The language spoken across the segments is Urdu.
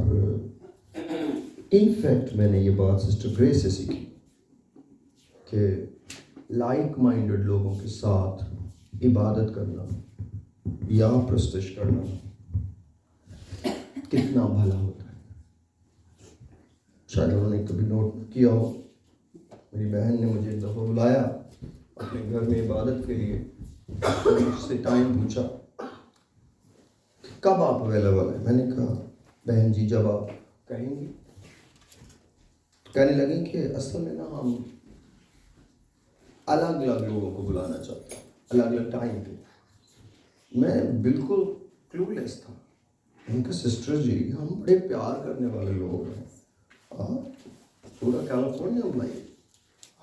اور انفیکٹ میں نے یہ بات سسٹر گریس سے سیکھی کہ لائک مائنڈڈ لوگوں کے ساتھ عبادت کرنا یا پرستش کرنا کتنا بھلا ہوتا ہے. شاید انہوں نے کبھی نوٹ کیا ہو, میری بہن نے مجھے ایک دفعہ بلایا اپنے گھر میں عبادت کے لیے, اس سے ٹائم پوچھا کب آپ اویلیبل ہیں. میں نے کہا بہن جی جب آپ کہیں گی. کہنے لگیں کہ اصل میں نا ہم الگ الگ لوگوں کو بلانا چاہتے ہیں الگ الگ ٹائم پہ. میں بالکل کلو لیس تھا. ان کا سسٹر جی ہم بڑے پیار کرنے والے لوگ ہیں, پورا کیلیفورنیا بلائیں,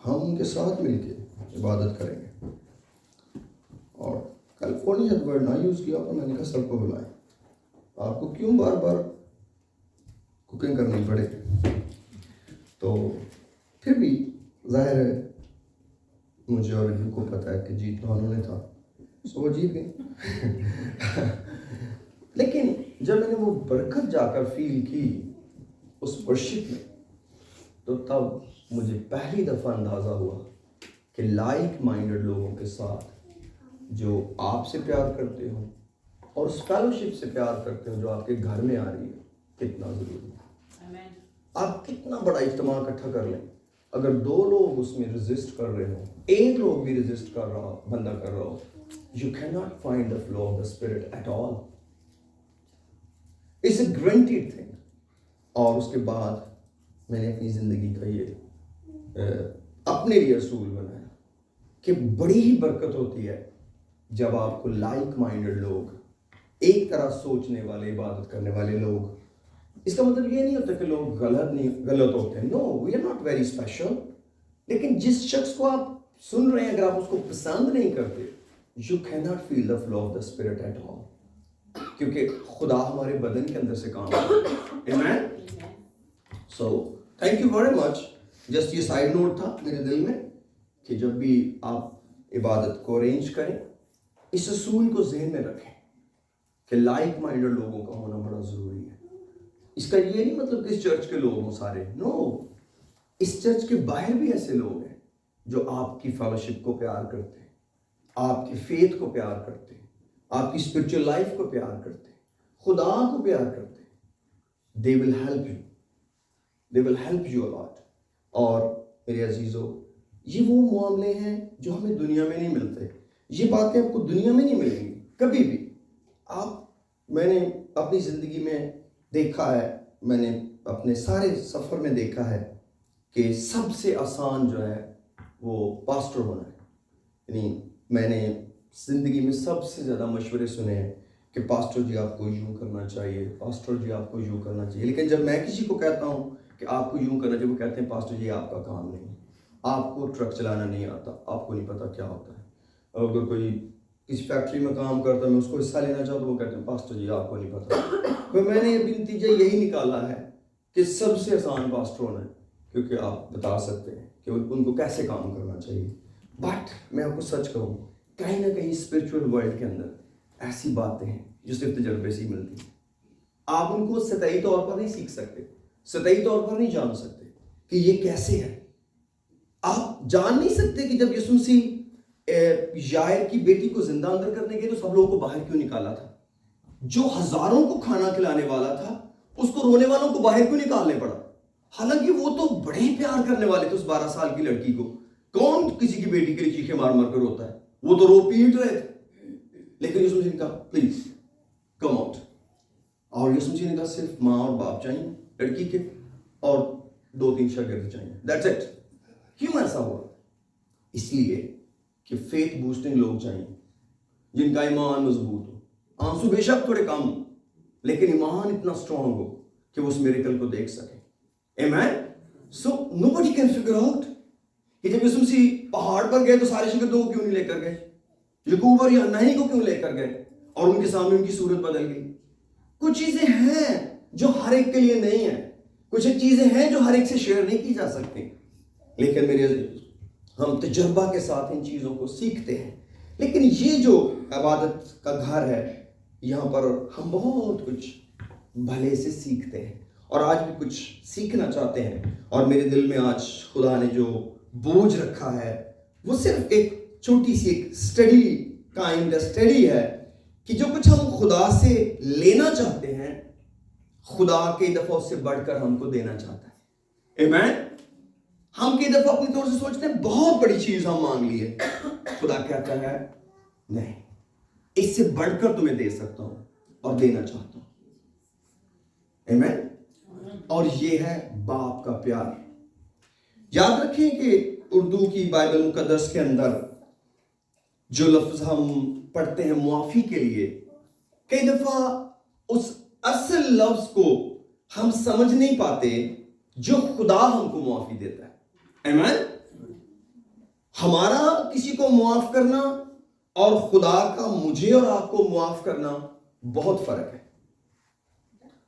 ہم ان کے ساتھ مل کے عبادت کریں گے. اور کیلیفورنیا ورڈ نہ یوز کیا اور میں نے کہا سب کو بلائیں, آپ کو کیوں بار بار کوکنگ کرنی پڑے. تو پھر بھی ظاہر ہے مجھے اور ان کو پتہ ہے کہ جیت تو انہوں نے تھا, سو وہ جیت گئے. لیکن جب میں نے وہ برکت جا کر فیل کی اس ورشپ میں, تو تب مجھے پہلی دفعہ اندازہ ہوا کہ لائک مائنڈڈ لوگوں کے ساتھ جو آپ سے پیار کرتے ہوں اور اس فیلوشپ سے پیار کرتے ہوں جو آپ کے گھر میں آ رہی ہے کتنا ضروری ہے. آپ کتنا بڑا اجتماع اکٹھا کر لیں, اگر 2 لوگ اس میں ریزسٹ کر رہے ہوں, ایک لوگ بھی ریزسٹ کر رہا ہو, بندہ کر رہا ہو, you cannot find the flow of the spirit at all. It's a granted thing. اور اس کے بعد میں نے اپنی زندگی کا یہ اپنے لیے اصول بنایا کہ بڑی ہی برکت ہوتی ہے جب آپ کو لائک مائنڈڈ لوگ, ایک طرح سوچنے والے, عبادت کرنے والے لوگ. اس کا مطلب یہ نہیں ہوتا کہ لوگ غلط ہوتے ہیں. No, we are not very special. لیکن جس شخص کو آپ سن رہے ہیں اگر آپ اس کو پسند نہیں کرتے, you can not feel the flow of the spirit at all, کیونکہ خدا ہمارے بدن کے اندر سے کام کرتا ہے. آمین. So thank you very much. Just یہ سائڈ نوٹ تھا میرے دل میں کہ جب بھی آپ عبادت کو ارینج کریں اس اصول کو ذہن میں رکھیں کہ لائک مائنڈڈ لوگوں کا ہونا بڑا ضروری ہے. اس کا یہ نہیں مطلب کہ اس چرچ کے لوگ ہوں سارے, نو, اس چرچ کے باہر بھی ایسے لوگ ہیں جو آپ کی فیلوشپ کو پیار کرتے ہیں, آپ کی فیتھ کو پیار کرتے ہیں, آپ کی اسپرچل لائف کو پیار کرتے ہیں, خدا کو پیار کرتے ہیں. they will help you a lot. اور میرے عزیزو, یہ وہ معاملے ہیں جو ہمیں دنیا میں نہیں ملتے. یہ باتیں آپ کو دنیا میں نہیں ملیں گی کبھی بھی. میں نے اپنی زندگی میں دیکھا ہے, میں نے اپنے سارے سفر میں دیکھا ہے کہ سب سے آسان جو ہے وہ پاسٹر ہونا ہے. یعنی میں نے زندگی میں سب سے زیادہ مشورے سنے ہیں کہ پاسٹر جی آپ کو یوں کرنا چاہیے, پاسٹر جی آپ کو یوں کرنا چاہیے. لیکن جب میں کسی کو کہتا ہوں کہ آپ کو یوں کرنا چاہیے, وہ کہتے ہیں پاسٹر جی آپ کا کام نہیں, آپ کو ٹرک چلانا نہیں آتا, آپ کو نہیں پتا کیا ہوتا ہے. اگر کوئی کسی فیکٹری میں کام کرتا ہے, میں اس کو حصہ لینا چاہتا ہوں, وہ کہتے ہیں پاسٹر جی آپ کو نہیں پتا. تو میں نے یہ نتیجہ یہی نکالا ہے کہ سب سے آسان پاسٹر ہونا ہے, کیونکہ آپ بتا سکتے ہیں کہ ان کو کیسے کام کرنا چاہیے. بٹ میں آپ کو سچ کہوں, کہیں نہ کہیں اسپرچول ورلڈ کے اندر ایسی باتیں ہیں جو صرف تجربے سے ہی ملتی ہیں. آپ ان کو سطحی طور پر نہیں سیکھ سکتے, سطحی طور پر نہیں جان سکتے کہ یہ کیسے ہے. آپ جان نہیں سکتے کہ جب یسوع مسیح یائر کی بیٹی کو زندہ اندر کرنے گئے تو سب لوگوں کو باہر کیوں نکالا تھا. جو ہزاروں کو کھانا کھلانے والا تھا اس کو رونے والوں کو باہر کیوں نکالنے پڑا, حالانکہ وہ تو بڑے پیار کرنے والے تھے اس 12 سال کی لڑکی کو. کون کسی کی بیٹی کے لیے چیخے مار مار کر روتا ہے, وہ تو رو پیٹ رہے تھے. لیکن یسوع مسیح نے کہا پلیز کم آؤٹ. اور یسوع مسیح نے کہا صرف ماں اور باپ چاہیے لڑکی کے, اور 2-3 شاگرد چاہیے, دیٹس اٹ. کیوں ایسا ہوا؟ اس لیے کہ فیتھ بوسٹنگ لوگ چاہیے جن کا ایمان مضبوط ہو. آنسو بے شک تھوڑے کم ہو, لیکن ایمان اتنا اسٹرانگ ہو کہ وہ اس میریکل کو دیکھ سکے. آمین. سو nobody can figure out کہ جب یسوع مسیح پہاڑ پر گئے تو سارے شاگردوں کو کیوں نہیں لے کر گئے, یعقوب اور یوحنا کو کیوں لے کر گئے, اور ان کے سامنے ان کی صورت بدل گئی. کچھ چیزیں ہیں جو ہر ایک کے لیے نہیں ہیں, کچھ ایک چیزیں ہیں جو ہر ایک سے شیئر نہیں کی جا سکتی. لیکن میرے ہم تجربہ کے ساتھ ان چیزوں کو سیکھتے ہیں. لیکن یہ جو عبادت کا گھر ہے, یہاں پر ہم بہت کچھ بھلے سے سیکھتے ہیں. اور آج بھی کچھ سیکھنا چاہتے ہیں. اور میرے دل میں آج خدا نے جو بوجھ رکھا ہے وہ صرف ایک چھوٹی سی ایک اسٹڈی ہے کہ جو کچھ ہم خدا سے لینا چاہتے ہیں خدا کئی دفعہ اس سے بڑھ کر ہم کو دینا چاہتا ہے. آمین. ہم کئی دفعہ اپنی طور سے سوچتے ہیں بہت بڑی چیز ہم مانگ لیے. خدا کہتا ہے نہیں، اس سے بڑھ کر تمہیں دے سکتا ہوں اور دینا چاہتا ہوں. آمین. اور یہ ہے باپ کا پیار. یاد رکھیں کہ اردو کی بائبل مقدس کے اندر جو لفظ ہم پڑھتے ہیں معافی کے لیے، کئی دفعہ اس اصل لفظ کو ہم سمجھ نہیں پاتے جو خدا ہم کو معافی دیتا ہے. آمین. ہمارا کسی کو معاف کرنا اور خدا کا مجھے اور آپ کو معاف کرنا بہت فرق ہے.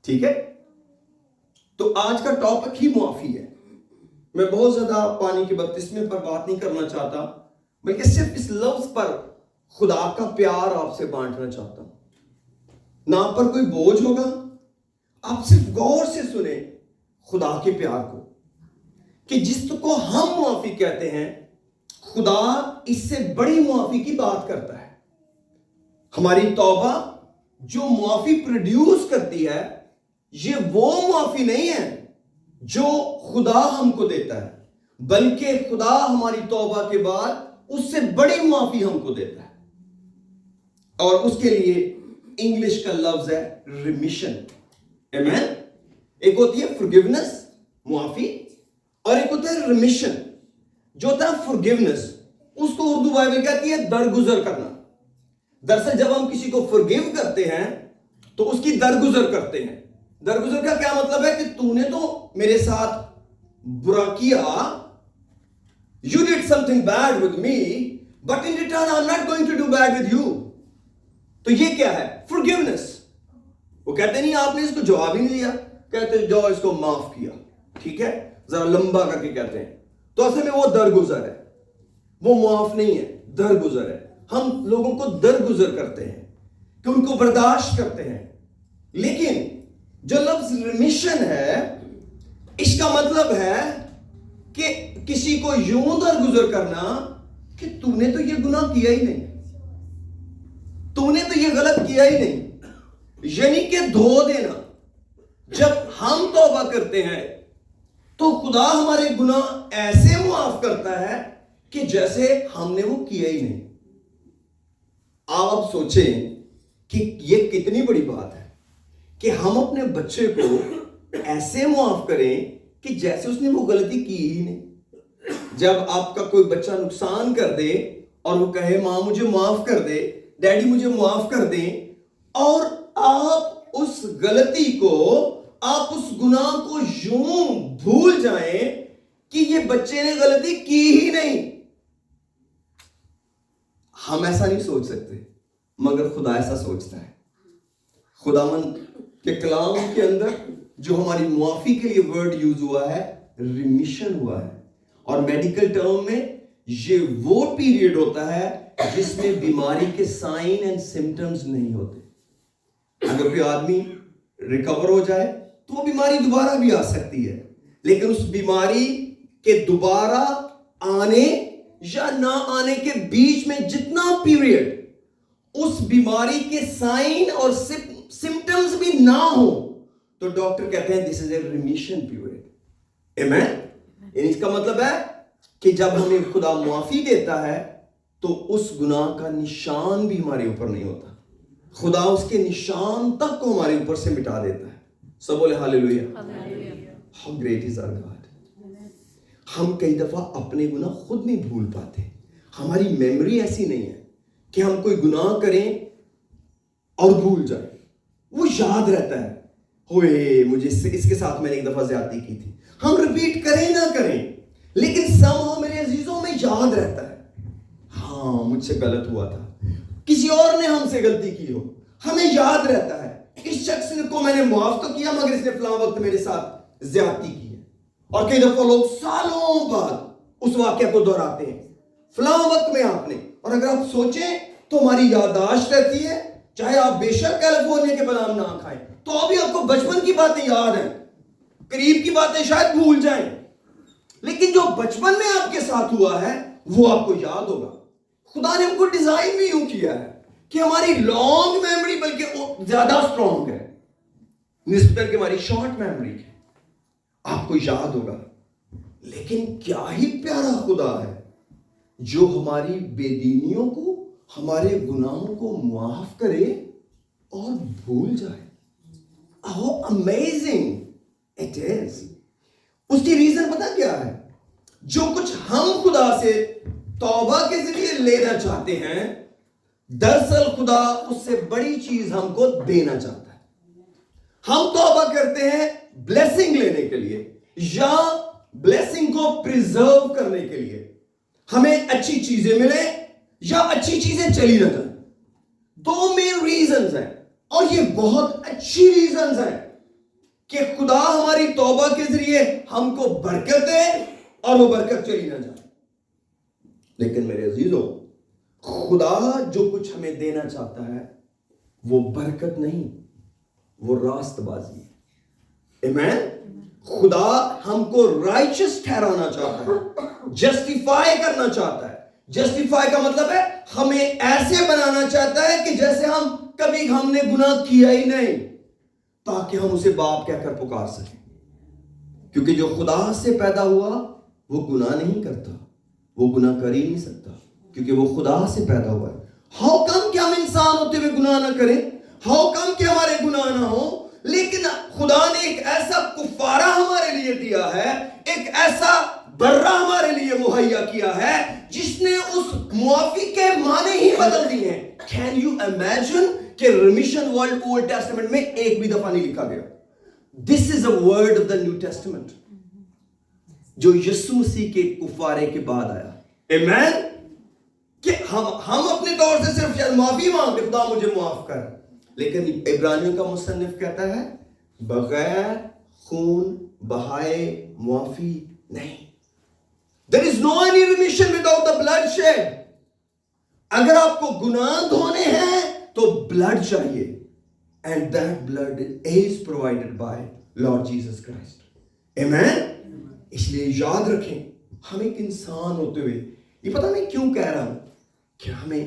ٹھیک ہے. تو آج کا ٹاپک ہی معافی ہے. میں بہت زیادہ پانی کے بپتسمے پر بات نہیں کرنا چاہتا، بلکہ صرف اس لفظ پر خدا کا پیار آپ سے بانٹنا چاہتا ہوں. نہ آپ پر کوئی بوجھ ہوگا، آپ صرف غور سے سنیں خدا کے پیار کو، کہ جس کو ہم معافی کہتے ہیں خدا اس سے بڑی معافی کی بات کرتا ہے. ہماری توبہ جو معافی پروڈیوس کرتی ہے یہ وہ معافی نہیں ہے جو خدا ہم کو دیتا ہے، بلکہ خدا ہماری توبہ کے بعد اس سے بڑی معافی ہم کو دیتا ہے. اور اس کے لیے انگلش کا لفظ ہے ریمیشن. آمین. ایک ہوتی ہے forgiveness معافی، اور ایک ہوتا ہے ریمیشن. جو ہوتا ہے forgiveness اس کو اردو بائبل کہتی ہے درگزر کرنا. دراصل جب ہم کسی کو forgive کرتے ہیں تو اس کی درگزر کرتے ہیں. درگزر کا کیا مطلب ہے کہ تو نے تو میرے ساتھ برا کیا، you did something bad with me, but in return I'm not going to do bad with you. تو یہ کیا ہے؟ forgiveness. وہ کہتے نہیں آپ نے اس کو جواب ہی نہیں دیا، کہتے جو اس کو معاف کیا. ٹھیک ہے، ذرا لمبا کر کے کہتے ہیں. تو اصل میں وہ درگزر ہے، وہ معاف نہیں ہے، درگزر ہے. ہم لوگوں کو درگزر کرتے ہیں کہ ان کو برداشت کرتے ہیں. لیکن جو لفظ ریمیشن ہے اس کا مطلب ہے کہ کسی کو یوں درگزر کرنا کہ تو نے تو یہ گناہ کیا ہی نہیں، تو نے تو یہ غلط کیا ہی نہیں. یعنی کہ دھو دینا. جب ہم توبہ کرتے ہیں تو خدا ہمارے گناہ ایسے معاف کرتا ہے کہ جیسے ہم نے وہ کیا ہی نہیں. آپ سوچیں کہ یہ کتنی بڑی بات ہے کہ ہم اپنے بچے کو ایسے معاف کریں کہ جیسے اس نے وہ غلطی کی ہی نہیں. جب آپ کا کوئی بچہ نقصان کر دے اور وہ کہے ماں مجھے معاف کر دے، ڈیڈی مجھے معاف کر دیں، اور آپ اس غلطی کو، آپ اس گناہ کو یوں بھول جائیں کہ یہ بچے نے غلطی کی ہی نہیں. ہم ایسا نہیں سوچ سکتے، مگر خدا ایسا سوچتا ہے. خداوند کے کلام کے اندر جو ہماری معافی کے لیے ورڈ یوز ہوا ہے ریمیشن ہوا ہے. اور میڈیکل ٹرم میں یہ وہ پیریڈ ہوتا ہے جس میں بیماری کے سائن اینڈ سمٹمز نہیں ہوتے. اگر کوئی آدمی ریکور ہو جائے تو وہ بیماری دوبارہ بھی آ سکتی ہے، لیکن اس بیماری کے دوبارہ آنے یا نہ آنے کے بیچ میں جتنا پیریڈ اس بیماری کے سائن اور سمٹمز بھی نہ ہو تو ڈاکٹر کہتے ہیں دس از اے ریمیشن پیریڈ. آمین. اس کا مطلب ہے کہ جب ہمیں خدا معافی دیتا ہے تو اس گناہ کا نشان بھی ہمارے اوپر نہیں ہوتا. خدا اس کے نشان تک کو ہمارے اوپر سے مٹا دیتا ہے. سب بولے ہاللیلویا. How great is our God. ہم کئی دفعہ اپنے گناہ خود نہیں بھول پاتے. ہماری میموری ایسی نہیں ہے کہ ہم کوئی گناہ کریں اور بھول جائیں. وہ یاد رہتا ہے، ہوئے مجھے اس کے ساتھ میں نے ایک دفعہ زیادتی کی تھی. ہم ریپیٹ کریں نہ کریں لیکن somehow میرے عزیزوں میں یاد رہتا ہے، ہاں مجھ سے غلط ہوا تھا، کسی اور نے ہم سے غلطی کی ہو، ہمیں یاد رہتا ہے اس شخص کو میں نے معاف تو کیا مگر اس نے فلاں وقت میرے ساتھ زیادتی کی ہے. اور کئی دفعہ لوگ سالوں بعد اس واقعہ کو دہراتے ہیں، فلاں وقت میں آپ نے. اور اگر آپ سوچیں تو ہماری یادداشت رہتی ہے، چاہے آپ بے شک کیلیفورنیا کے بادام نہ کھائیں تو ابھی آپ کو بچپن کی باتیں یاد ہیں. قریب کی باتیں شاید بھول جائیں، لیکن جو بچپن میں آپ کے ساتھ ہوا ہے وہ آپ کو یاد ہوگا. خدا نے ہم کو ڈیزائن بھی یوں کیا ہے کہ ہماری لانگ میموری بلکہ زیادہ اسٹرانگ ہے نسبت کہ ہماری شارٹ میموری ہے. آپ کو یاد ہوگا. لیکن کیا ہی پیارا خدا ہے جو ہماری بے دینیوں کو، ہمارے گناہوں کو معاف کرے اور بھول جائے. How amazing it is. اس کی ریزن پتا کیا ہے؟ جو کچھ ہم خدا سے توبہ کے ذریعے لینا چاہتے ہیں، دراصل خدا اس سے بڑی چیز ہم کو دینا چاہتا ہے. ہم توبہ کرتے ہیں بلیسنگ لینے کے لیے یا بلیسنگ کو پریزرو کرنے کے لیے. ہمیں اچھی چیزیں ملیں یا اچھی چیزیں چلی نہ جائیں. دو مین ریزنز ہیں، اور یہ بہت اچھی ریزنز ہیں کہ خدا ہماری توبہ کے ذریعے ہم کو برکت دے اور وہ برکت چلی نہ جائے. لیکن میرے عزیزوں، خدا جو کچھ ہمیں دینا چاہتا ہے وہ برکت نہیں، وہ راست بازی ہے. آمین. خدا ہم کو رائچس ٹھہرانا چاہتا ہے، جسٹیفائی کرنا چاہتا ہے. جسٹیفائی کا مطلب ہے ہمیں ایسے بنانا چاہتا ہے کہ جیسے کبھی ہم نے گناہ کیا ہی نہیں، تاکہ ہم اسے باپ کہہ کر پکار سکیں. کیونکہ جو خدا سے پیدا ہوا وہ گناہ نہیں کرتا، وہ گناہ کر ہی نہیں سکتا کیونکہ وہ خدا سے پیدا ہوا ہے. ہاؤ کم کہ ہم انسان ہوتے ہوئے گناہ نہ کریں، ہاؤ کم کہ ہمارے گناہ نہ ہوں. لیکن خدا نے ایک ایسا کفارہ ہمارے لیے دیا ہے، ایک ایسا برہ ہمارے لیے مہیا کیا ہے جس نے اس معافی کے معنی ہی بدل دیے ہیں. Can you imagine کہ ریمیشن ورڈ اولڈ ٹیسٹمنٹ میں ایک بھی دفعہ نہیں لکھا گیا. This is a word of the New Testament جو یسوع مسیح کے کفارے کے بعد آیا. Amen. کہ ہم اپنے طور سے صرف شاید معافی مانگتے، خدا مجھے معاف کر، لیکن عبرانیوں کا مصنف کہتا ہے بغیر خون بہائے معافی نہیں. There is no any remission without the bloodshed. اگر آپ کو گناہ دھونے ہیں تو بلڈ چاہیے، and that blood is provided by Lord Jesus Christ. Amen. اس لیے یاد رکھیں، ہم ایک انسان ہوتے ہوئے، یہ پتہ میں کیوں کہہ رہا ہوں کہ ہمیں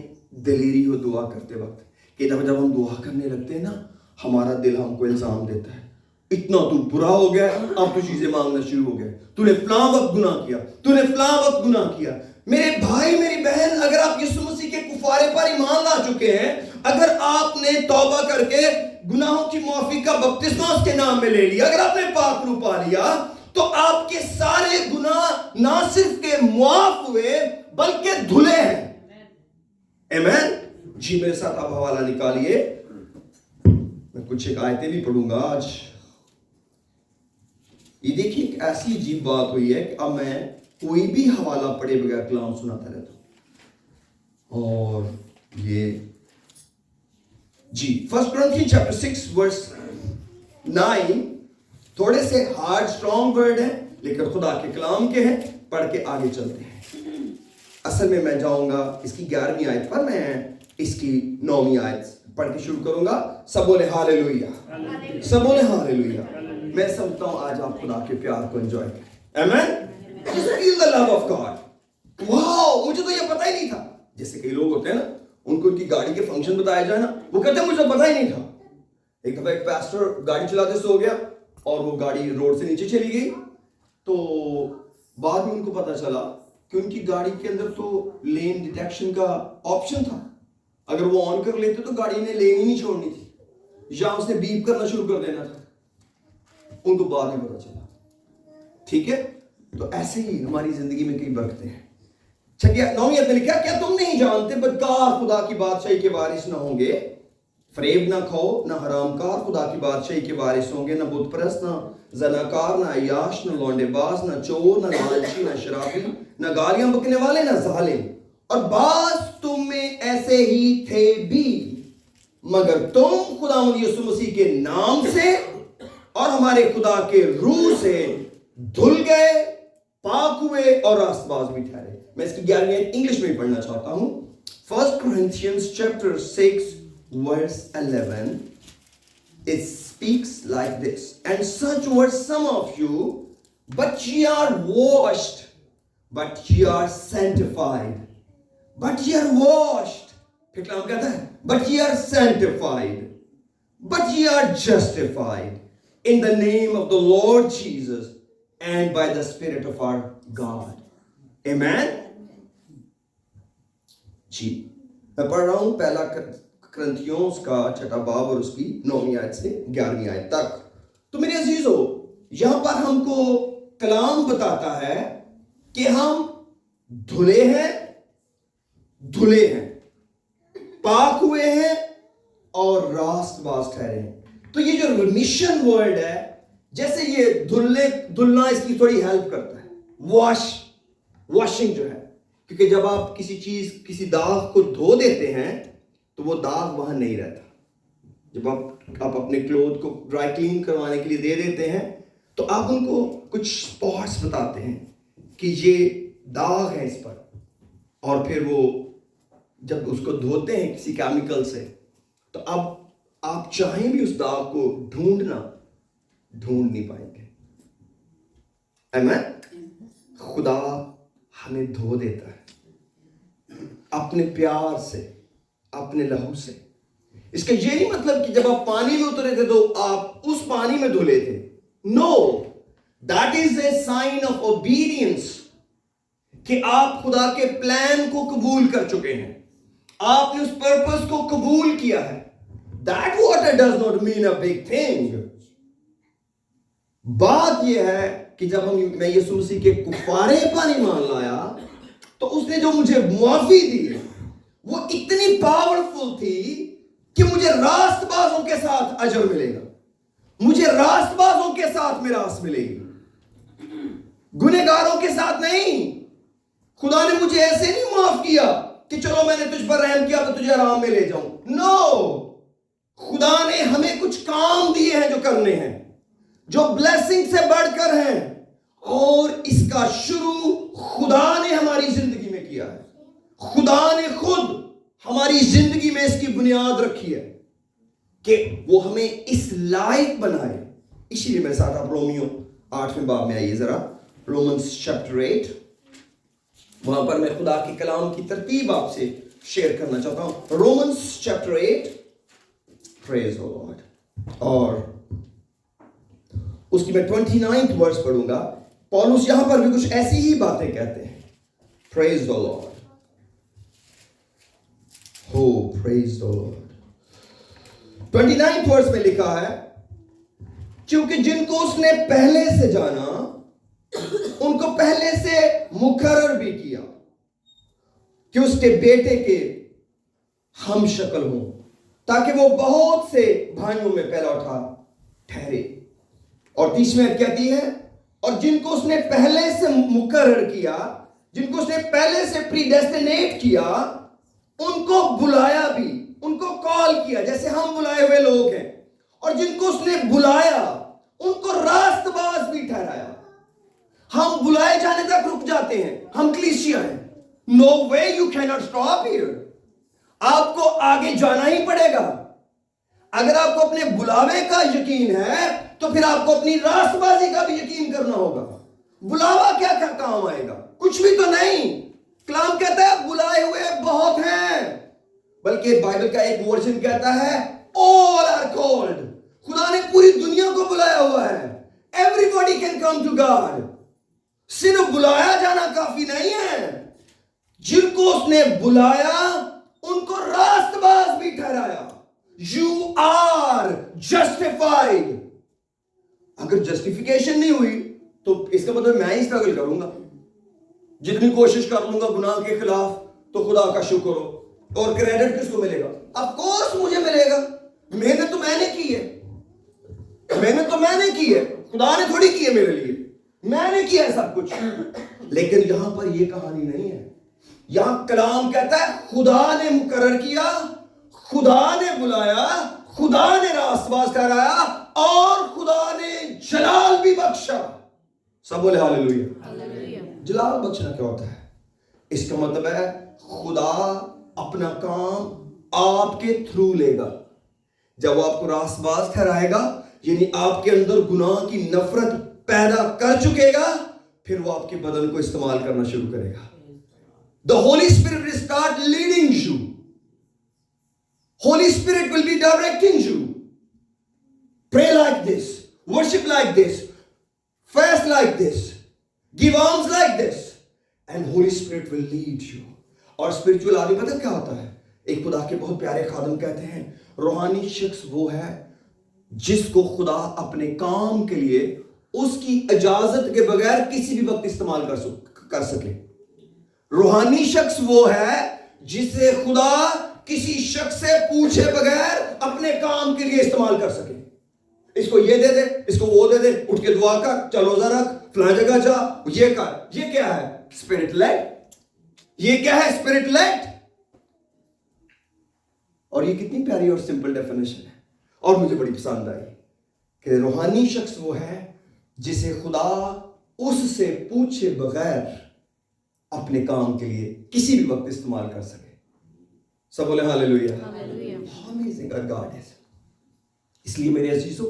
دلیری ہو دعا کرتے وقت کہ جب ہم دعا کرنے لگتے ہیں نا، ہمارا دل ہم کو الزام دیتا ہے اتنا تو برا ہو گیا، اب تو چیزیں مانگنا شروع ہو گئے، تو نے فلاں وقت گناہ کیا، تو نے فلاں وقت گناہ کیا. میرے بھائی میری بہن، اگر آپ یسوع مسیح کے کفارے پر ایمان لا چکے ہیں، اگر آپ نے توبہ کر کے گناہوں کی معافی کا بپتسمہ اس کے نام میں لے لیا، اگر آپ نے پاک روح پا لیا، تو آپ کے سارے گناہ نہ صرف کہ معاف ہوئے بلکہ دھلے ہیں. آمین. جی میرے ساتھ آپ حوالہ نکالیے، میں کچھ ایک آیتیں بھی پڑھوں گا آج. یہ دیکھیے ایک ایسی عجیب بات ہوئی ہے کہ اب میں کوئی بھی حوالہ پڑھے بغیر کلام سناتا رہتا ہوں. اور یہ جی 1 Corinthians chapter 6 verse 9 تھوڑے سے ہارڈ سٹرونگ ورڈ ہیں لیکن خدا کے کلام کے ہیں. پڑھ کے آگے چلتے ہیں. اصل میں میں جاؤں گا اس کی 11ویں آیت پر، میں اس کی 9ویں آیت پڑھ کے شروع کروں گا. سب بولے ہاللیلویہ، سب بولے ہاللیلویہ. میں سمجھتا ہوں آج آپ خدا کے پیار کو انجوائے کریں. آمین. Just feel the love of God. واو، مجھے تو یہ پتہ ہی نہیں تھا. جیسے کئی لوگ ہوتے ہیں نا، ان کو ان کی گاڑی کے فنکشن بتایا جائے نا، وہ کہتے ہیں مجھے پتہ ہی نہیں تھا. ایک دفعہ ایک پیسٹر گاڑی چلاتے سو گیا اور وہ گاڑی روڈ سے نیچے چلی گئی. تو بعد میں ان کو پتہ چلا کہ ان کی گاڑی کے اندر تو لین ڈیٹیکشن کا آپشن تھا. اگر وہ آن کر لیتے تو گاڑی نے لین ہی نہیں چھوڑنی تھی، یا اس نے بیپ کرنا شروع کر دینا تھا. ان کو بعد میں پتہ چلا. ٹھیک ہے. تو ایسے ہی ہماری زندگی میں کئی برکتیں ہیں. 9ویں آیت میں لکھا کیا تم نہیں جانتے بدکار خدا کی بادشاہی کے وارث نہ ہوں گے. فریب نہ کھاؤ، نہ حرام کار خدا کی بادشاہی کے وارث ہوں گے. نہ بت پرست، نہ زناکار، نہ عیاش، نہ لونڈے باز، نہ چور، نہ لالچی، نہ شرابی، نہ گالیاں بکنے والے، نہ ظالم. اور بعض تم میں ایسے ہی تھے بھی، مگر تم خداوند یسوع مسیح کے نام سے اور ہمارے خدا کے روح سے دھل گئے، پاک ہوئے اور راست باز بھی ٹھہرے. میں اس کی 11ویں انگلش میں پڑھنا چاہتا ہوں. 1 Corinthians chapter 6 verse 11. it speaks like this, and such were some of you, but ye are washed, but ye are sanctified, but ye are washed. پھر کلام کہتا ہے but ye are sanctified, but ye are justified in the name of the Lord Jesus and by the Spirit of our God. Amen. جی میں پڑھ رہا ہوں پہلا کرنتھیوس کا 6 باب اور اس کی 9 آیت سے 11 آیت تک. تو میرے عزیزو یہاں پر ہم کو کلام بتاتا ہے کہ ہم دھلے ہیں, پاک ہوئے ہیں اور راست باز ٹھہرے ہیں. تو یہ جو ریمیشن ورڈ ہے, جیسے یہ دھلنا اس کی تھوڑی ہیلپ کرتا ہے, واشنگ جو ہے, کیونکہ جب آپ کسی داغ کو دھو دیتے ہیں تو وہ داغ وہاں نہیں رہتا. جب آپ اپنے کلوتھ کو ڈرائی کلین کروانے کے لیے دے دیتے ہیں تو آپ ان کو کچھ اسپاٹس بتاتے ہیں کہ یہ داغ ہے اس پر, اور پھر وہ جب اس کو دھوتے ہیں کسی کیمیکل سے تو اب آپ چاہیں بھی اس داغ کو ڈھونڈ نہیں پائیں گے. آمین. خدا ہمیں دھو دیتا ہے اپنے پیار سے, اپنے لہو سے. اس کا یہ نہیں مطلب کہ جب آپ پانی میں اترے تھے تو آپ اس پانی میں دھلے تھے. No, that is a sign of obedience کہ آپ خدا کے پلان کو قبول کر چکے ہیں, آپ نے اس پرپس کو قبول کیا ہے. That water does not mean a big thing. بات یہ ہے کہ جب میں یسوع مسیح کے کفارے پانی مان لایا تو اس نے جو مجھے معافی دی وہ اتنی پاورفل تھی کہ مجھے راست بازوں کے ساتھ اجر ملے گا, مجھے راست بازوں کے ساتھ میراث ملے گی, گنہگاروں کے ساتھ نہیں. خدا نے مجھے ایسے نہیں معاف کیا کہ چلو میں نے تجھ پر رحم کیا تو تجھے آرام میں لے جاؤں. نو, خدا نے ہمیں کچھ کام دیے ہیں جو کرنے ہیں, جو بلیسنگ سے بڑھ کر ہیں, اور اس کا شروع خدا نے ہماری زندگی میں کیا ہے. خدا نے خود ہماری زندگی میں اس کی بنیاد رکھی ہے کہ وہ ہمیں اس لائق بنائے. اسی لیے میرے ساتھ آپ رومیو 8ویں باب میں آئیے ذرا, رومنس چیپٹر 8. وہاں پر میں خدا کے کلام کی ترتیب آپ سے شیئر کرنا چاہتا ہوں. رومنس چیپٹر 8, پریز دی لارڈ, اور اس کی میں 29th ورس پڑھوں گا. پولس یہاں پر بھی کچھ ایسی ہی باتیں کہتے ہیں. پریز دی لارڈ, ہو پریز دی لارڈ. 29th ورس میں لکھا ہے, کیونکہ جن کو اس نے پہلے سے جانا ان کو پہلے سے مقرر بھی کیا کہ اس کے بیٹے کے ہم شکل ہوں, تاکہ وہ بہت سے بھائیوں میں پہلا اٹھا ٹھہرے. اور 30ویں آیت کہتی ہے, اور جن کو اس نے پہلے سے مقرر کیا, جن کو اس نے پہلے سے پریڈیسٹینیٹ کیا, ان کو بلایا بھی, ان کو کال کیا جیسے ہم بلائے ہوئے لوگ ہیں. اور جن کو اس نے بلایا ان کو راست باز بھی ٹھہرایا. ہم بلائے جانے تک رک جاتے ہیں, ہم کلیسیا ہیں. نو وے, یو کی ناٹ اسٹاپ ہیئر. آپ کو آگے جانا ہی پڑے گا. اگر آپ کو اپنے بلاوے کا یقین ہے تو پھر آپ کو اپنی راست بازی کا بھی یقین کرنا ہوگا. بلاوا کیا کام آئے گا؟ کچھ بھی تو نہیں. کلام کہتا ہے بلائے ہوئے بہت ہیں, بلکہ بائبل کا ایک ورژن کہتا ہے all are called. خدا نے پوری دنیا کو بلایا ہوا ہے. Everybody can come to God. صرف بلایا جانا کافی نہیں ہے. جن کو اس نے بلایا ان کو راست باز بھی ٹھہرایا. You are justified. اگر جسٹیفیکیشن نہیں ہوئی تو اس کا مطلب میں ہی اسٹرگل کروں گا, جتنی کوشش کر لوں گا گناہ کے خلاف. تو خدا کا شکر ہو, اور کریڈٹ کس کو ملے گا؟ آف کورس مجھے ملے گا. محنت تو میں نے کی ہے, محنت تو میں نے کی ہے, خدا نے تھوڑی کی ہے میرے لیے, میں نے کیا ہے سب کچھ. لیکن یہاں پر یہ کہانی نہیں ہے. یہاں کلام کہتا ہے خدا نے مقرر کیا, خدا نے بلایا, خدا نے راست باز ٹھہرایا, اور خدا نے جلال بھی بخشا. سب بولے ہاللیلویا. جلال بخشنا کیا ہوتا ہے؟ اس کا مطلب ہے خدا اپنا کام آپ کے تھرو لے گا. جب وہ آپ کو راست باز ٹھہرائے گا، یعنی آپ کے اندر گناہ کی نفرت پیدا کر چکے گا، پھر وہ آپ کے بدن کو استعمال کرنا شروع کرے گا. The Holy Spirit will start leading you. Holy Spirit will be directing you. Pray like this, worship like this, fast like this, give alms like this, and Holy Spirit will lead you. اور spiritual آدمی پتہ کیا ہوتا ہے؟ ایک خدا کے بہت پیارے خادم کہتے ہیں روحانی شخص وہ ہے جس کو خدا اپنے کام کے لیے اس کی اجازت کے بغیر کسی بھی وقت استعمال کر سکے. روحانی شخص وہ ہے جسے خدا کسی شخص سے پوچھے بغیر اپنے کام کے لیے استعمال کر سکے. اس کو یہ دے دے، اس کو وہ دے دے، اٹھ کے دعا کر، چل روزہ رکھ، فلاں جگہ جا، یہ کر. یہ کیا ہے؟ Spirit lead. یہ کیا ہے؟ Spirit lead. اور یہ کتنی پیاری اور سمپل ڈیفینیشن ہے، اور مجھے بڑی پسند آئی کہ روحانی شخص وہ ہے جسے خدا اس سے پوچھے بغیر اپنے کام کے لیے کسی بھی وقت استعمال کر سکے. سب بولے ہاللیلویا. How amazing our God is. اس لیے میرے عزیزو،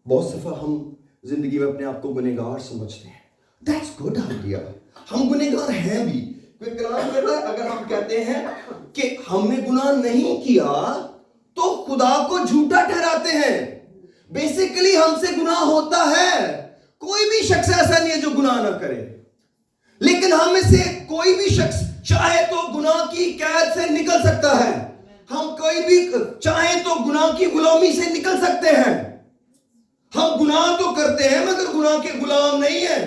بہت دفعہ ہم زندگی میں اپنے آپ کو گنہگار سمجھتے ہیں. That's good idea. ہم گنہگار ہیں بھی. کوئی کلام کہتا ہے اگر ہم کہتے ہیں کہ ہم نے گناہ نہیں کیا تو خدا کو جھوٹا ٹھہراتے ہیں. بیسیکلی ہم سے گناہ ہوتا ہے. کوئی بھی شخص ایسا نہیں ہے جو گناہ نہ کرے، لیکن ہم میں سے کوئی بھی شخص چاہے تو گناہ کی قید سے نکل سکتا ہے. ہم کوئی بھی چاہیں تو گناہ کی غلامی سے نکل سکتے ہیں. ہم گناہ تو کرتے ہیں مگر گناہ کے غلام نہیں ہیں.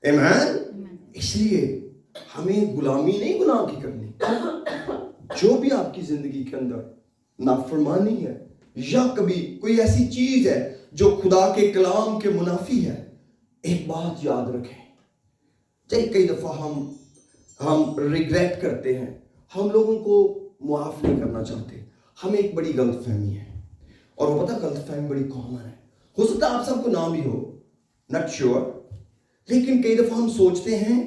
آمین. اس لیے ہمیں غلامی نہیں گناہ کی کرنی. جو بھی آپ کی زندگی کے اندر نافرمانی ہے یا کبھی کوئی ایسی چیز ہے جو خدا کے کلام کے منافی ہے، ایک بات یاد رکھیں. چاہے کئی دفعہ ہم ریگریٹ کرتے ہیں، ہم لوگوں کو معاف نہیں کرنا چاہتے. ہمیں ایک بڑی غلط فہمی ہے، اور وہ پتہ غلط فہمی بڑی کامن ہے. ہو سکتا ہے آپ سب کو نام بھی ہو، نٹ شیور، لیکن کئی دفعہ ہم سوچتے ہیں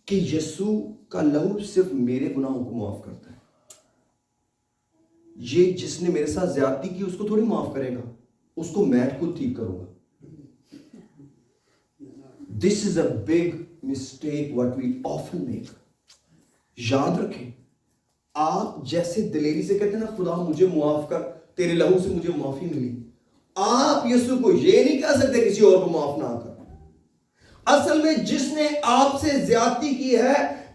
کہ یسوع کا لہو صرف میرے گناہوں کو معاف کرتا ہے. یہ جس نے میرے ساتھ زیادتی کی اس کو تھوڑی معاف کرے گا، اس کو میں خود ٹھیک کروں گا. This is a big mistake what we often make. یاد رکھیں، آپ جیسے دلیری سے کہتے ہیں نا خدا مجھے معاف کر، تیرے لہو سے مجھے معافی ملی، آپ یسوع کو یہ نہیں کہہ سکتے کسی اور کو معاف نہ کر. اصل میں جس نے آپ سے زیادتی کی ہے،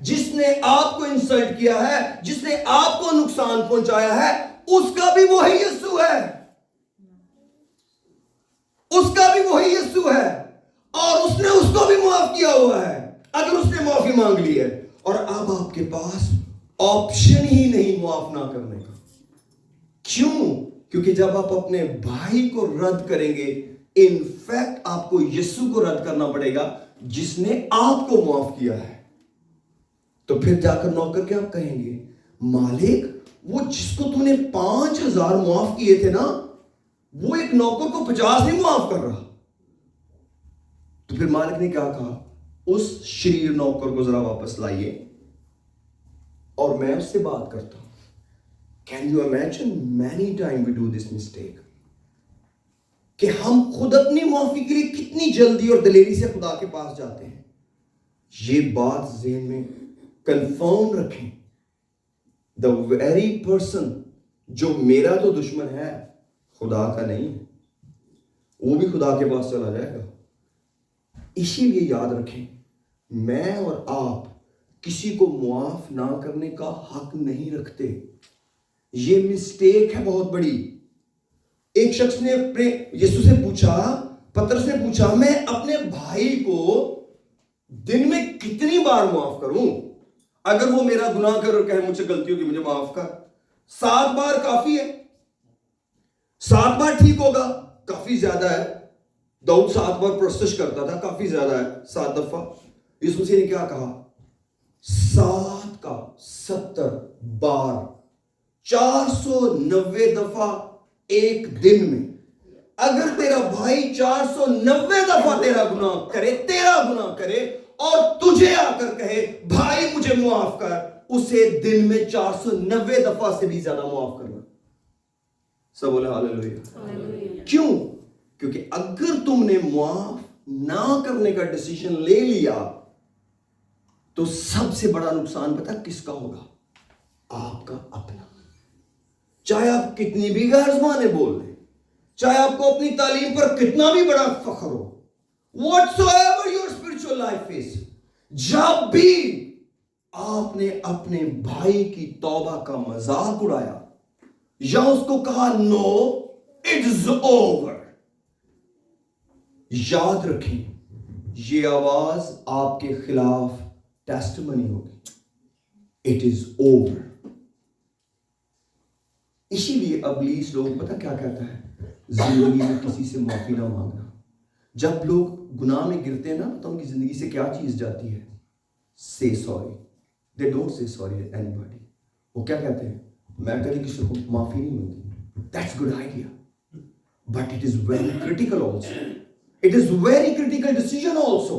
جس نے آپ کو انسلٹ کیا ہے، جس نے آپ کو نقصان پہنچایا ہے، اس کا بھی وہی یسوع ہے. اس کا بھی وہی یسوع ہے، اور اس نے اس کو بھی معاف کیا ہوا ہے اگر اس نے معافی مانگ لی ہے. اور اب آپ کے پاس آپشن ہی نہیں معاف نہ کرنے کا. کیوں؟ کیونکہ جب آپ اپنے بھائی کو رد کریں گے، ان فیکٹ آپ کو یسوع کو رد کرنا پڑے گا جس نے آپ کو معاف کیا ہے. تو پھر جا کر نوکر کیا کہیں گے؟ مالک، وہ جس کو تو نے 5,000 معاف کیے تھے نا، وہ ایک نوکر کو 50 نہیں معاف کر رہا. تو پھر مالک نے کیا کہا؟ اس شریر نوکر کو ذرا واپس لائیے اور میں اس سے بات کرتا ہوں. Can you imagine many times we do this mistake کہ ہم خود اپنی معافی کے لیے کتنی جلدی اور دلیری سے خدا کے پاس جاتے ہیں. یہ بات ذہن میں کنفرم رکھیں. The very person جو میرا تو دشمن ہے خدا کا نہیں ہے، وہ بھی خدا کے پاس چلا جائے گا. اسی لیے یاد رکھیں، میں اور آپ کسی کو معاف نہ کرنے کا حق نہیں رکھتے. یہ مسٹیک ہے بہت بڑی. ایک شخص نے اپنے یسوع سے پوچھا، پترس نے پوچھا، میں اپنے بھائی کو دن میں کتنی بار معاف کروں؟ اگر وہ میرا گناہ کر اور کہے مجھ سے غلطی ہوگی مجھے معاف کر، 7 بار کافی ہے؟ 7 بار ٹھیک ہوگا؟ کافی زیادہ ہے. داؤد 7 بار پرستش کرتا تھا، کافی زیادہ ہے 7 دفعہ. یسوع مسیح نے کیا کہا؟ 7 کا 70 بار، 490 دفعہ ایک دن میں. اگر تیرا بھائی 490 دفعہ تیرا گناہ کرے اور تجھے آ کر کہے بھائی مجھے معاف کر، اسے دن میں 490 دفعہ سے بھی زیادہ معاف کرنا. سب بولے ہاللیلویا. کیوں؟ کیونکہ اگر تم نے معاف نہ کرنے کا ڈیسیژن لے لیا تو سب سے بڑا نقصان پتہ کس کا ہوگا؟ آپ کا اپنا. چاہے آپ کتنی بھی غیر زبانیں بول دیں, چاہے آپ کو اپنی تعلیم پر کتنا بھی بڑا فخر ہو, whatsoever your spiritual life is, جب بھی آپ نے اپنے بھائی کی توبہ کا مذاق اڑایا یا اس کو کہا نو اٹس اوور, یاد رکھیں یہ آواز آپ کے خلاف ٹیسٹمنی ہوگی. It is over. اسی لیے ابلیس لوگ پتہ کیا کہتا ہے, زندگی میں کسی سے معافی نہ مانگنا. جب لوگ گناہ میں گرتے ہیں نا تو ان کی زندگی سے کیا چیز جاتی ہے؟ say sorry. they don't say sorry to anybody. وہ کیا کہتے ہیں؟ میں کبھی کسی کو معافی نہیں مانگی. that's good idea, but it is very critical also. it is very critical decision also.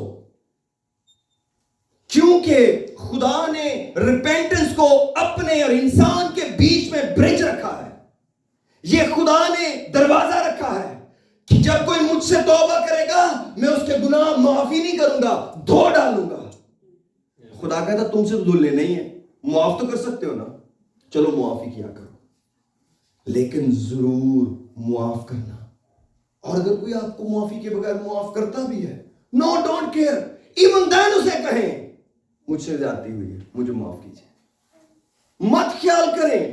کیونکہ خدا نے ریپینٹنس کو اپنے اور انسان کے بیچ میں برج رکھا ہے. یہ خدا نے دروازہ رکھا ہے کہ جب کوئی مجھ سے توبہ کرے گا میں اس کے گناہ معافی نہیں کروں گا, دھو ڈالوں گا. خدا کہتا تم سے تو دھلنے نہیں ہے, معاف تو کر سکتے ہو نا, چلو معافی کیا کرو, لیکن ضرور معاف کرنا. اور اگر کوئی آپ کو معافی کے بغیر معاف کرتا بھی ہے, نو ڈونٹ کیئر, ایون دین اسے کہیں مجھ سے زیادتی ہوئی ہے, مجھے معاف کیجیے. مت خیال کریں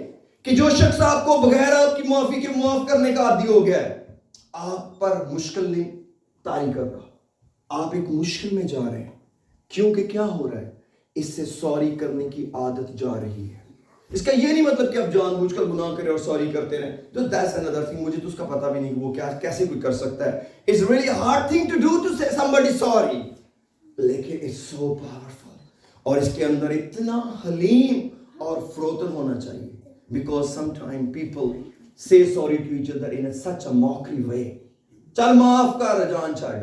کہ جو شخص آپ کو بغیر آپ کی معافی کے معاف کرنے کا عادی ہو گیا ہے آپ پر مشکل نہیں طاری کر رہا. آپ ایک مشکل میں جا رہے ہیں. کیونکہ کیا ہو رہا ہے؟ اس سے سوری کرنے کی عادت جا رہی ہے. اس کا یہ نہیں مطلب کہ آپ جان بوجھ کر گناہ کریں اور سوری کرتے رہیں. تو that's another thing. مجھے تو اس کا پتہ بھی نہیں کہ وہ کیسے کوئی کر سکتا ہے. It's really a hard thing to do to say somebody sorry. لیکن it's so powerful. اور اس کے اندر اتنا حلیم اور فروتن ہونا چاہیے. Because sometimes people say sorry to each other in such a mockery way. چل معاف کر جان چھاڑ.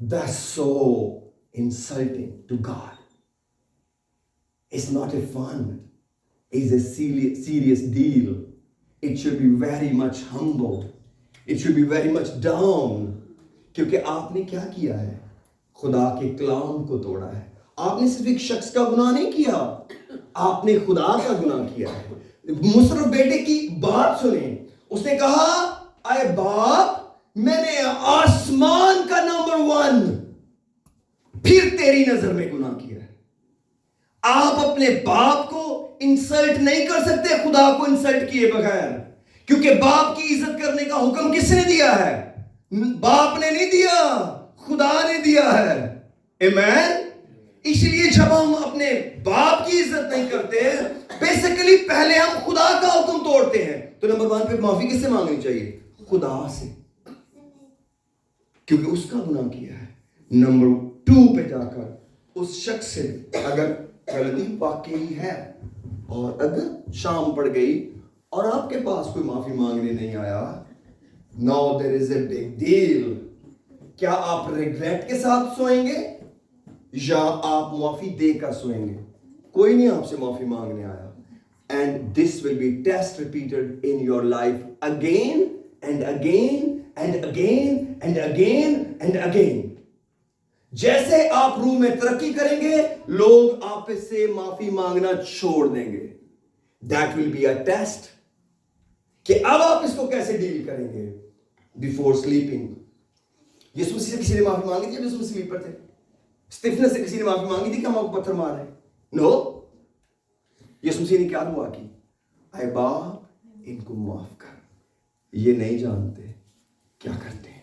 That's so insulting to God. It's not a fun. It's a serious deal. It should be very much humble. It should be very much down. کیونکہ آپ نے کیا کیا ہے؟ خدا کے کلام کو توڑا ہے. آپ نے صرف ایک شخص کا گناہ نہیں کیا, آپ نے خدا کا گناہ کیا ہے. مصرف بیٹے کی بات سنیں, اس نے کہا اے باپ میں نے آسمان کا نمبر 1 پھر تیری نظر میں گناہ کیا ہے. آپ اپنے باپ کو انسلٹ نہیں کر سکتے خدا کو انسلٹ کیے بغیر, کیونکہ باپ کی عزت کرنے کا حکم کس نے دیا ہے؟ باپ نے نہیں دیا, خدا نے دیا ہے. آمین. اس لیے جب ہم اپنے باپ کی عزت نہیں کرتے بیسیکلی پہلے ہم خدا کا حکم توڑتے ہیں. تو نمبر 1 پہ معافی کس سے مانگنی چاہیے؟ خدا سے, کیونکہ اس کا گناہ کیا ہے. نمبر 2 پہ جا کر اس شخص سے اگر غلطی واقعی ہے اور اگر شام پڑ گئی اور آپ کے پاس کوئی معافی مانگنے نہیں آیا, now there is a big deal. کیا آپ ریگریٹ کے ساتھ سوئیں گے یا آپ معافی دے کر سوئیں گے؟ کوئی نہیں آپ سے معافی مانگنے آیا. And this will be test repeated in your life again and again and again and again and again. جیسے آپ روح میں ترقی کریں گے لوگ آپ سے معافی مانگنا چھوڑ دیں گے. That will be a test کہ اب آپ اس کو کیسے ڈیل کریں گے. Before sleeping, یسوع مسیح سے کسی نے معافی مانگی تھی؟ یسوع مسیح سلیپ پر تھے. اسٹیفنس سے کسی نے معافی مانگی تھی کہ ہم آپ کو پتھر مار رہے ہیں؟ نو. یسوع مسیح نے کیا دعا کی؟ اے باپ ان کو معاف کر, یہ نہیں جانتے کیا کرتے ہیں.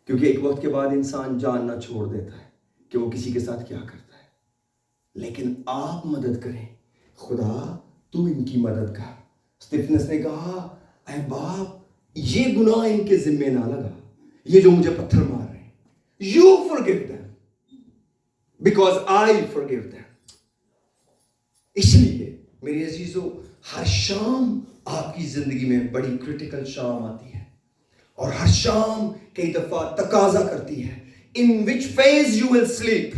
کیونکہ ایک وقت کے بعد انسان جاننا چھوڑ دیتا ہے کہ وہ کسی کے ساتھ کیا کرتا ہے. لیکن آپ مدد کریں, خدا تو ان کی مدد کر. اسٹیفنس نے کہا اے باپ یہ گناہ ان کے ذمے نہ لگا, یہ جو مجھے پتھر مار رہے ہیں. You forgive them because I forgive them. اس لیے میرے عزیزو ہر شام آپ کی زندگی میں بڑی کرٹیکل شام آتی ہے اور ہر شام کئی دفعہ تقاضا کرتی ہے in which phase you will sleep.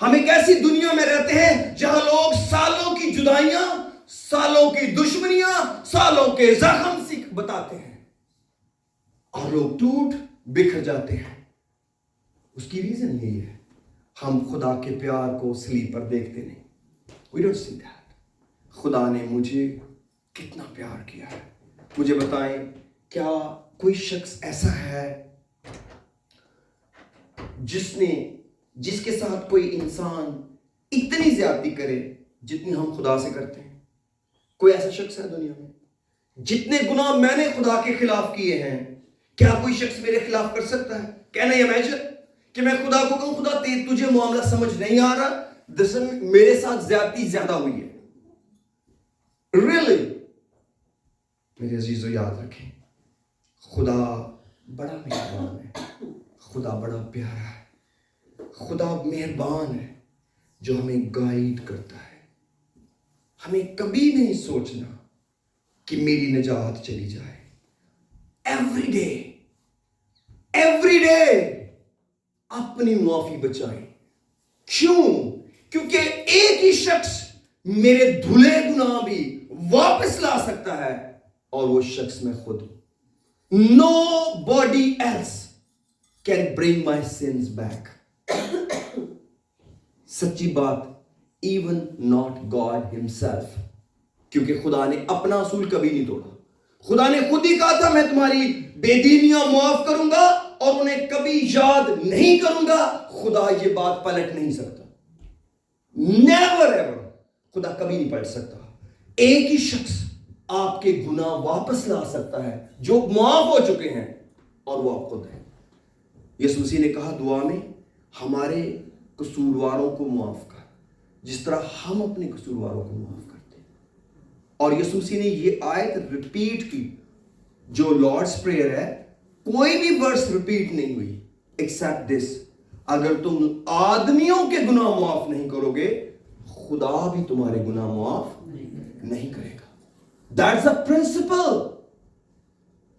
ہم ایک ایسی دنیا میں رہتے ہیں جہاں لوگ سالوں کی جدائیاں, سالوں کی دشمنیاں, سالوں کے زخم بتاتے ہیں اور لوگ ٹوٹ بکھر جاتے ہیں. اس کی ریزن یہی ہے, ہم خدا کے پیار کو سلیپ پر دیکھتے نہیں. We don't see that. خدا نے مجھے کتنا پیار کیا ہے. مجھے بتائیں, کیا کوئی شخص ایسا ہے جس کے ساتھ کوئی انسان اتنی زیادتی کرے جتنی ہم خدا سے کرتے ہیں؟ کوئی ایسا شخص ہے دنیا میں؟ جتنے گناہ میں نے خدا کے خلاف کیے ہیں, کیا کوئی شخص میرے خلاف کر سکتا ہے؟ کین آئی امیجن کہ میں خدا کو کہوں, خدا تجھے معاملہ سمجھ نہیں آ رہا, دراصل میرے ساتھ زیادتی زیادہ ہوئی ہے. Really? میرے عزیزو یاد رکھیں, خدا بڑا مہربان ہے, خدا بڑا پیارا ہے, خدا مہربان ہے جو ہمیں گائیڈ کرتا ہے. ہمیں کبھی نہیں سوچنا کہ میری نجات چلی جائے. ایوری ڈے اپنی معافی بچائیں. کیوں؟ کیونکہ ایک ہی شخص میرے دھلے گناہ بھی واپس لا سکتا ہے, اور وہ شخص میں خود. Nobody else can bring my sins back. سچی بات, even not God himself. کیونکہ خدا نے اپنا اصول کبھی نہیں توڑا. خدا نے خود ہی کہا تھا میں تمہاری بے دینیاں معاف کروں گا اور انہیں کبھی یاد نہیں کروں گا. خدا یہ بات پلٹ نہیں سکتا. Never ever. خدا کبھی نہیں پلٹ سکتا. ایک ہی شخص آپ کے گناہ واپس لا سکتا ہے جو معاف ہو چکے ہیں, اور وہ آپ خود ہے. یسوع مسیح نے کہا دعا میں, ہمارے قصورواروں کو معاف کر جس طرح ہم اپنے قصورواروں کو معاف کرتے ہیں. اور یسوع مسیح نے یہ آیت ریپیٹ کی جو لارڈس پریئر ہے. کوئی بھی ورس ریپیٹ نہیں ہوئی ایکسپٹ دس, اگر تم آدمیوں کے گناہ معاف نہیں کرو گے, خدا بھی تمہارے گناہ معاف نہیں کرے گا. That's the principle.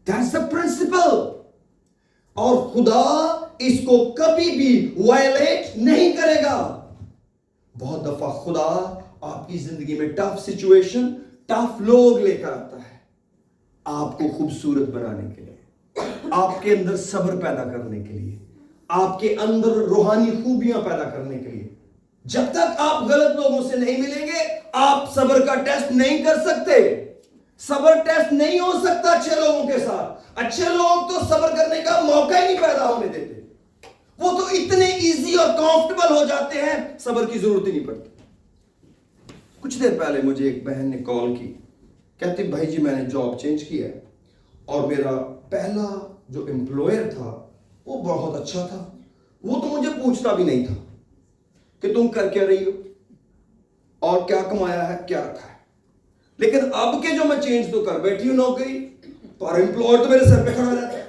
That's the principle. اور خدا اس کو کبھی بھی وائلیٹ نہیں کرے گا. بہت دفعہ خدا آپ کی زندگی میں ٹف سچویشن, ٹف لوگ لے کر آتا ہے آپ کو خوبصورت بنانے کے لیے, آپ کے اندر صبر پیدا کرنے کے لیے, آپ کے اندر روحانی خوبیاں پیدا کرنے کے لیے. جب تک آپ غلط لوگوں سے نہیں ملیں گے, آپ صبر کا ٹیسٹ نہیں کر سکتے. صبر ٹیسٹ نہیں ہو سکتا اچھے لوگوں کے ساتھ. اچھے لوگ تو صبر کرنے کا موقع ہی نہیں پیدا ہونے دیتے. وہ تو اتنے ایزی اور کمفرٹیبل ہو جاتے ہیں, صبر کی ضرورت ہی نہیں پڑتی. کچھ دیر پہلے مجھے ایک بہن نے کال کی, کہتی بھائی جی میں نے جاب چینج کیا ہے اور میرا پہلا جو امپلائر تھا وہ بہت اچھا تھا. وہ تو مجھے پوچھتا بھی نہیں تھا کہ تم کر کیا رہی ہو اور کیا کمایا ہے, کیا رکھا ہے. لیکن اب کے جو میں چینج تو کر بیٹھی ہوں نوکری, پر امپلائر تو میرے سر پہ کھڑا رہتا ہے,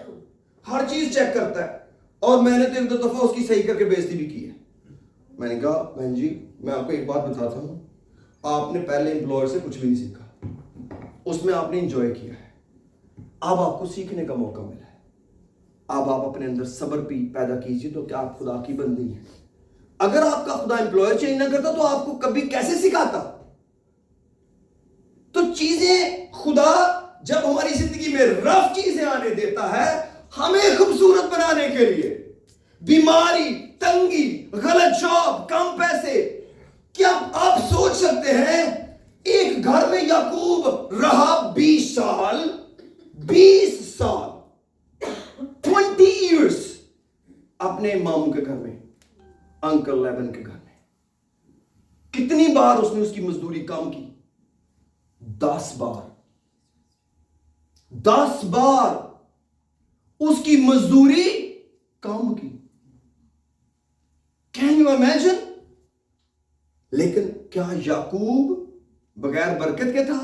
ہر چیز چیک کرتا ہے. اور میں نے تو ایک دو دفعہ اس کی صحیح کر کے بےعزتی بھی کی ہے. میں نے کہا بہن جی میں آپ کو ایک بات بتاتا ہوں, آپ نے پہلے امپلائر سے کچھ بھی نہیں سیکھا, اس میں آپ نے انجوائے کیا ہے. اب آپ کو سیکھنے کا موقع ملا ہے. اب آپ اپنے اندر صبر بھی پیدا کیجیے تو کیا آپ خدا کی بندی ہیں. اگر آپ کا خدا امپلائر چینج نہ کرتا تو آپ کو کبھی کیسے سکھاتا. تو چیزیں خدا جب ہماری زندگی میں رف چیزیں آنے دیتا ہے ہمیں خوبصورت بنانے کے لیے. بیماری, تنگی, غلط جاب, کم پیسے. کیا آپ سوچ سکتے ہیں ایک گھر میں یعقوب رہا 20 سال 20 ایئرس اپنے ماموں کے گھر میں, انکل لیبن کے گھر میں. کتنی بار اس نے اس کی مزدوری کم کی؟ 10 بار. 10 بار اس کی مزدوری کم کی. Can you imagine? لیکن کیا یعقوب بغیر برکت کے تھا؟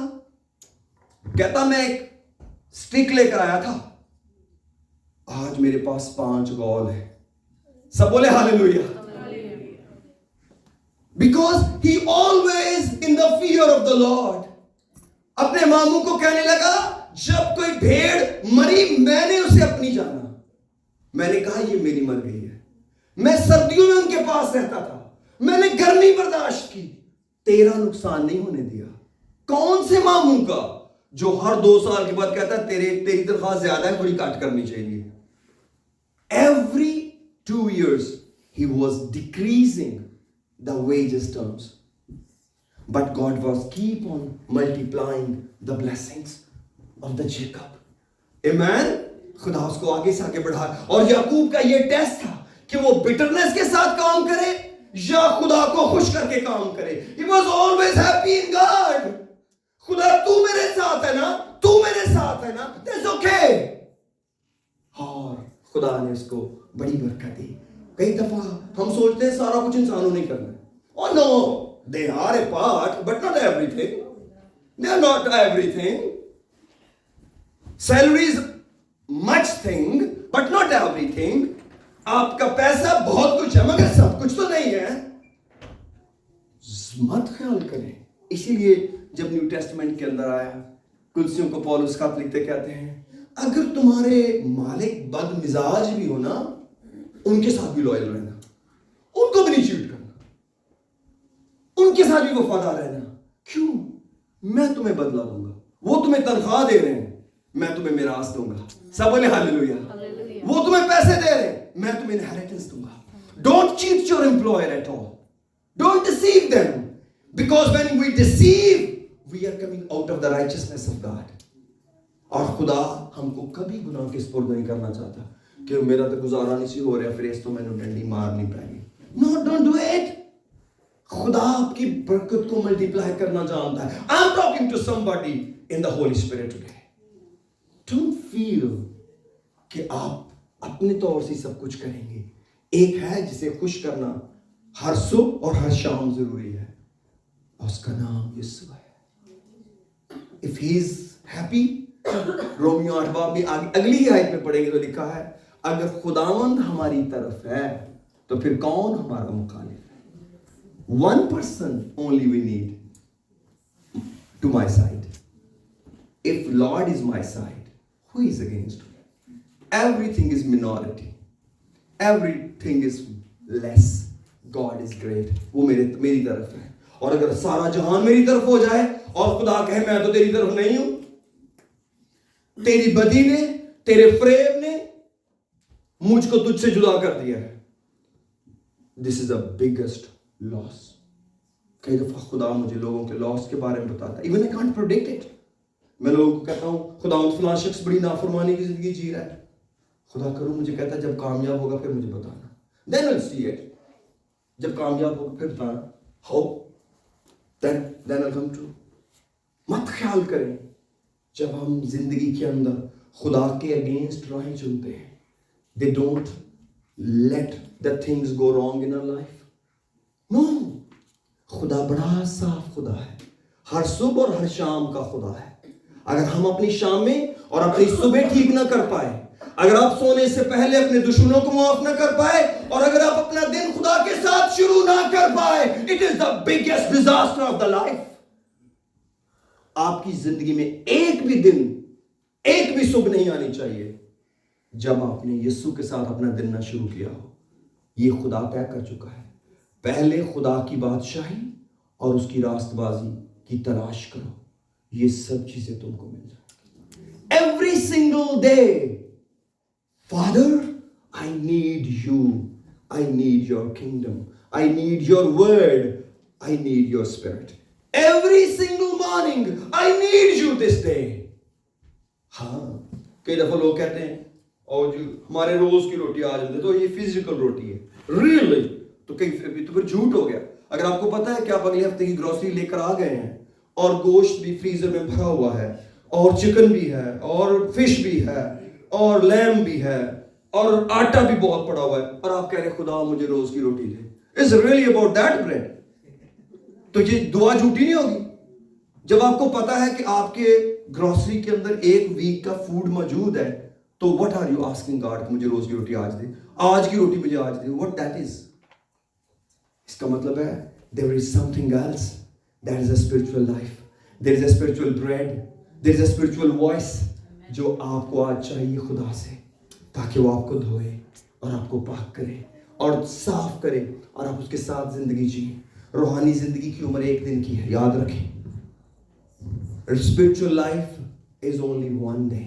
کہتا میں ایک سٹک لے کر آیا تھا, آج میرے پاس 5 گول ہے. سب بولے hallelujah. Because he always in the fear of the Lord. اپنے ماموں کو کہنے لگا جب کوئی بھیڑ مری میں نے اسے اپنی جانا. میں نے کہا یہ میری مر گئی ہے. میں سردیوں میں ان کے پاس رہتا تھا, میں نے گرمی برداشت کی, تیرا نقصان نہیں ہونے دیا. کون سے ماموں کا جو ہر 2 سال کے بعد کہتا ہے تیری تنخواہ زیادہ ہے, تھوڑی کٹ کرنی چاہیے. Every 2 years he was decreasing the wages terms, but God was keep on multiplying the blessings of the Jacob. Amen. خدا اس کو آگے سے آگے بڑھا. اور یعقوب کا یہ ٹیسٹ تھا کہ وہ بٹرنس کے ساتھ کام کرے یا خدا کو خوش کر کے کام کرے. He was always happy in God. خدا تو میرے ساتھ ہے نا, تو میرے ساتھ ہے نا, that's okay. اور خدا نے اس کو بڑی برکت دی. کئی دفعہ ہم سوچتے ہیں سارا کچھ انسانوں نے کرنا ہے. Oh no, they are a part, but not everything. They are not everything. Salary is much thing, but not everything. آپ کا پیسہ بہت کچھ ہے مگر سب کچھ تو نہیں ہے. مت خیال کریں. اسی لیے جب نیو ٹیسٹمنٹ کے اندر آیا, کلسیوں کو پولس خط لکھتے کہتے ہیں اگر تمہارے مالک بد مزاج بھی ہو نا, ان کے ساتھ بھی لوئل رہنا, ان کو بھی نہیں چیٹ کرنا, ان کے ساتھ بھی وفادار رہنا. کیوں؟ میں تمہیں بدلہ دوں گا. وہ تمہیں تنخواہ دے رہے ہیں, میں تمہیں میراث دوں گا. سب بولے ہاللیلویا. وہ تمہیں پیسے دے رہے ہیں, میں تمہیں انہیریٹنس دوں گا. Don't cheat your employer at all. Don't deceive them. Because when we deceive, we are coming out of the righteousness of God. اور خدا ہم کو کبھی گناہ کے سپرد نہیں کرنا چاہتا کہ میرا تو گزارا نہیں سی ہو رہا, پھر اس تو میں نے ڈنڈی مار نہیں پائے گی. No, don't do it. خدا آپ کی برکت کو ملٹیپلائی کرنا جانتا ہے. I'm talking to somebody in the Holy Spirit today. Don't feel کہ آپ اپنے طور سے سب کچھ کریں گے. ایک ہے جسے خوش کرنا ہر صبح اور ہر شام ضروری ہے, اور اس کا نام یسوع ہے. If he is happy, Romeo 8 باب میں اگلی ہی آیت میں پڑھیں گے تو لکھا ہے اگر خداوند ہماری طرف ہے تو پھر کون ہمارا مخالف ہے. One person only we need to my side. If Lord is my side, who is against me? Everything is minority. Everything is less. God is great. وہ میری طرف ہے. اور اگر سارا جہان میری طرف ہو جائے اور خدا کہے میں تو تیری طرف نہیں ہوں, تیری بدی نے, تیرے فریب نے مجھ کو تجھ سے جدا کر دیا ہے. This is the biggest loss. کئی دفعہ خدا مجھے لوگوں کے لاس کے بارے میں بتاتا ہے. Even I can't predict it. میں لوگوں کو کہتا ہوں خدا فلاں شخص بڑی نافرمانی کی زندگی جی رہا ہے. خدا کروں مجھے کہتا ہے جب کامیاب ہوگا پھر مجھے بتانا. Then I'll see it. جب کامیاب ہوگا پھر بتانا. How? Then I'll come to. مت خیال کریں جب ہم زندگی کے اندر خدا کے اگینسٹ راہیں چنتے ہیں. They don't let the things go wrong in our life. No. خدا بڑا صاف خدا ہے, ہر صبح اور ہر شام کا خدا ہے. اگر ہم اپنی شامیں اور اپنی صبح ٹھیک نہ کر پائے, اگر آپ سونے سے پہلے اپنے دشمنوں کو معاف نہ کر پائے, اور اگر آپ اپنا دن خدا کے ساتھ شروع نہ کر پائے, it is the biggest disaster of the life. آپ کی زندگی میں ایک بھی دن, ایک بھی صبح نہیں آنی چاہیے جب آپ نے یسوع کے ساتھ اپنا دن نہ شروع کیا ہو. یہ خدا طے کر چکا ہے. پہلے خدا کی بادشاہی اور اس کی راست بازی کی تلاش کرو, یہ سب چیزیں تم کو مل جائیں. Every single day, Father, I need you. I need your kingdom. I need your word. I need your spirit. Every single morning, I need you this day. ہاں, کئی دفعہ لوگ کہتے ہیں اور جو ہمارے روز کی روٹی آ جاتی ہے تو یہ فزیکل روٹی ہے. Really? تو پھر جھوٹ ہو گیا. اگر آپ کو پتا ہے کہ آپ اگلے ہفتے کی گروسری لے کر آ گئے ہیں اور گوشت بھی فریزر میں بھرا ہوا ہے اور چکن بھی ہے اور فش بھی ہے اور لیم بھی ہے اور آٹا بھی بہت پڑا ہوا ہے, اور آپ کہہ رہے ہیں خدا مجھے روز کی روٹی دے. It's really about that bread. تو یہ دعا جھوٹی نہیں ہوگی. جب آپ کو پتا ہے کہ آپ کے گروسری کے اندر ایک ویک کا فوڈ موجود ہے تو what are you asking God کہ مجھے روز کی روٹی آج دے, آج کی روٹی مجھے آج دے. What that is? اس کا مطلب ہے there is something else. That is a spiritual life. There is a spiritual bread. There is a spiritual voice جو آپ کو آج چاہیے خدا سے, تاکہ وہ آپ کو دھوئے اور آپ کو پاک کرے اور صاف کرے اور آپ اس کے ساتھ زندگی جیے. روحانی زندگی کی عمر ایک دن کی ہے, یاد رکھیں. Spiritual life is only one day.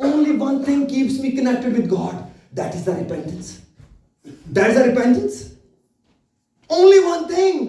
Only one thing keeps me connected with God. That is the repentance. That is the repentance. Only one thing.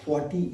40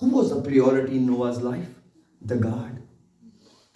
Who was the priority in Noah's life? The God.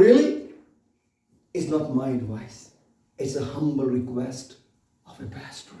Really? It's not my advice. It's a humble request of a pastor.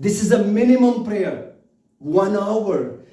This is a minimum prayer. 1 hour.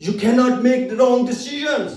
You cannot make the wrong decisions.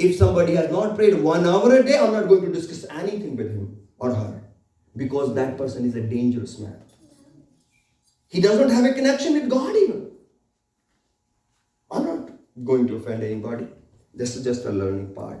If somebody has not prayed 1 hour a day, I'm not going to discuss anything with him or her, because that person is a dangerous man. He does not have a connection with God even. I'm not going to offend anybody. This is just a learning part.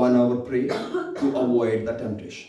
1 hour prayer to avoid the temptation.